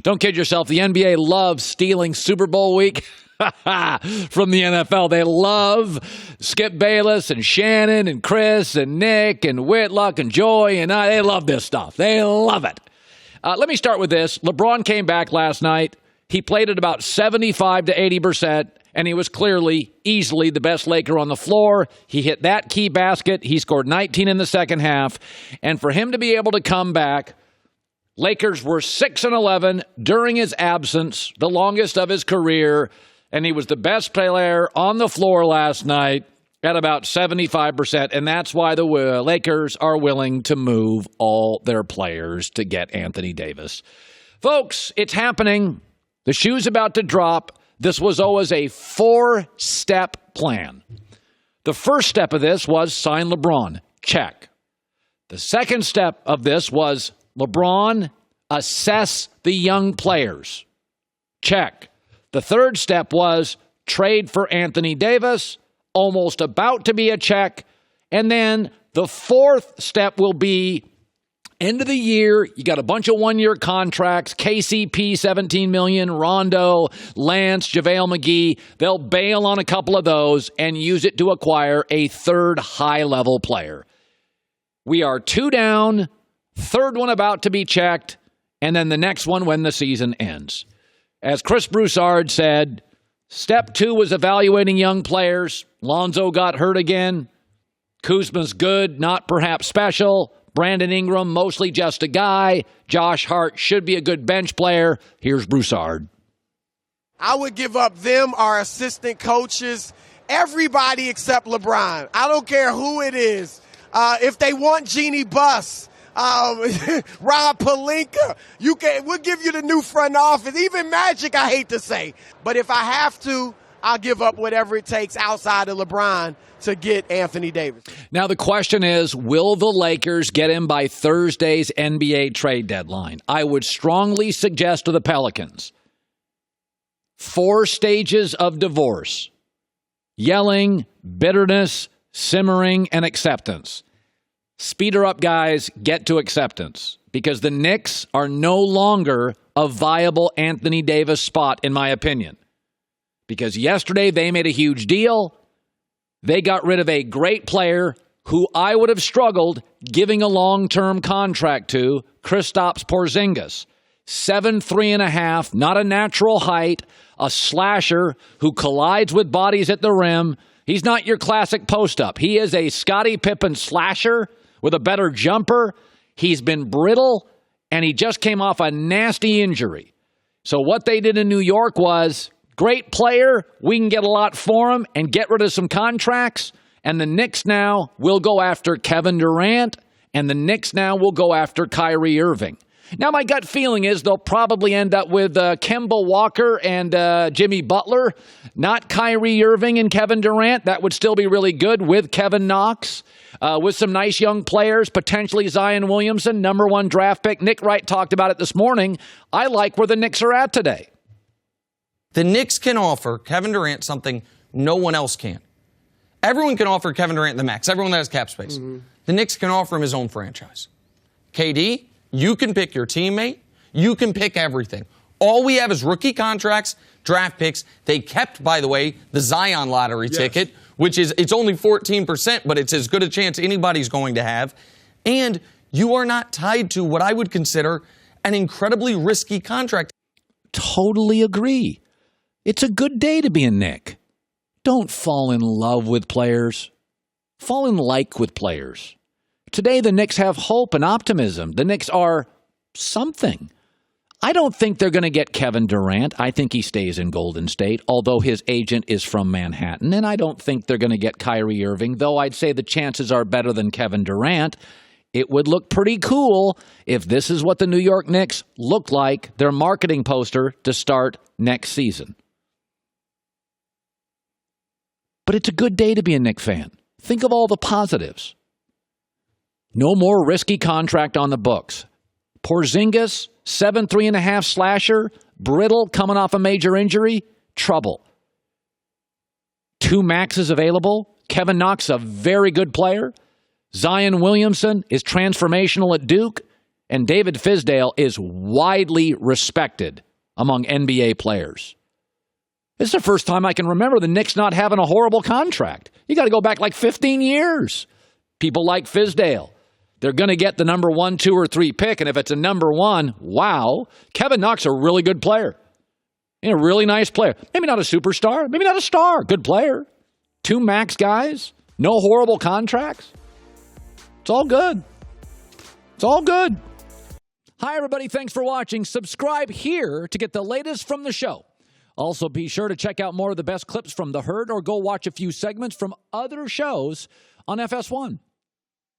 Don't kid yourself. The NBA loves stealing Super Bowl week from the NFL. They love Skip Bayless and Shannon and Chris and Nick and Whitlock and Joy, and they love this stuff. They love it. Let me start with this. LeBron came back last night. He played at about 75 to 80%, and he was clearly, easily the best Laker on the floor. He hit that key basket. He scored 19 in the second half. And for him to be able to come back, Lakers were 6-11 during his absence, the longest of his career, and he was the best player on the floor last night at about 75%, and that's why the Lakers are willing to move all their players to get Anthony Davis. Folks, it's happening. The shoe's about to drop. This was always a 4-step plan. The first step of this was sign LeBron. Check. The second step of this was LeBron, assess the young players. Check. The third step was trade for Anthony Davis, almost about to be a check. And then the fourth step will be end of the year. You got a bunch of one-year contracts, KCP, $17 million, Rondo, Lance, JaVale McGee. They'll bail on a couple of those and use it to acquire a third high-level player. We are 2 down, third one about to be checked, and then the next one when the season ends. As Chris Broussard said, step 2 was evaluating young players. Lonzo got hurt again. Kuzma's good, not perhaps special. Brandon Ingram, mostly just a guy. Josh Hart should be a good bench player. Here's Broussard. I would give up them, our assistant coaches, everybody except LeBron. I don't care who it is. If they want Jeannie Buss, Rob Pelinka, we'll give you the new front office. Even Magic, I hate to say. But if I have to, I'll give up whatever it takes outside of LeBron to get Anthony Davis. Now the question is, will the Lakers get him by Thursday's NBA trade deadline? I would strongly suggest to the Pelicans 4 stages of divorce: yelling, bitterness, simmering, and acceptance. Speed her up, guys. Get to acceptance. Because the Knicks are no longer a viable Anthony Davis spot, in my opinion. Because yesterday they made a huge deal. They got rid of a great player who I would have struggled giving a long-term contract to, Kristaps Porzingis. 7'3.5", not a natural height, a slasher who collides with bodies at the rim. He's not your classic post-up. He is a Scottie Pippen slasher with a better jumper. He's been brittle, and he just came off a nasty injury. So what they did in New York was, great player, we can get a lot for him and get rid of some contracts. And the Knicks now will go after Kevin Durant, and the Knicks now will go after Kyrie Irving. Now, my gut feeling is they'll probably end up with Kemba Walker and Jimmy Butler, not Kyrie Irving and Kevin Durant. That would still be really good with Kevin Knox, with some nice young players, potentially Zion Williamson, number 1 draft pick. Nick Wright talked about it this morning. I like where the Knicks are at today. The Knicks can offer Kevin Durant something no one else can. Everyone can offer Kevin Durant the max. Everyone that has cap space. Mm-hmm. The Knicks can offer him his own franchise. KD, you can pick your teammate. You can pick everything. All we have is rookie contracts, draft picks. They kept, by the way, the Zion lottery ticket, which is, it's only 14%, but it's as good a chance anybody's going to have. And you are not tied to what I would consider an incredibly risky contract. Totally agree. It's a good day to be a Knick. Don't fall in love with players. Fall in like with players. Today, the Knicks have hope and optimism. The Knicks are something. I don't think they're going to get Kevin Durant. I think he stays in Golden State, although his agent is from Manhattan. And I don't think they're going to get Kyrie Irving, though I'd say the chances are better than Kevin Durant. It would look pretty cool if this is what the New York Knicks look like, their marketing poster to start next season. But it's a good day to be a Knicks fan. Think of all the positives. No more risky contract on the books. Porzingis, 7'3.5" slasher, brittle, coming off a major injury, trouble. 2 maxes available. Kevin Knox, a very good player. Zion Williamson is transformational at Duke. And David Fizdale is widely respected among NBA players. This is the first time I can remember the Knicks not having a horrible contract. You got to go back like 15 years. People like Fizdale. They're going to get the number 1, 2, or 3 pick, and if it's a number 1, wow. Kevin Knox, a really good player. A really nice player. Maybe not a superstar. Maybe not a star. Good player. 2 max guys. No horrible contracts. It's all good. It's all good. Hi, everybody. Thanks for watching. Subscribe here to get the latest from the show. Also, be sure to check out more of the best clips from The Herd or go watch a few segments from other shows on FS1.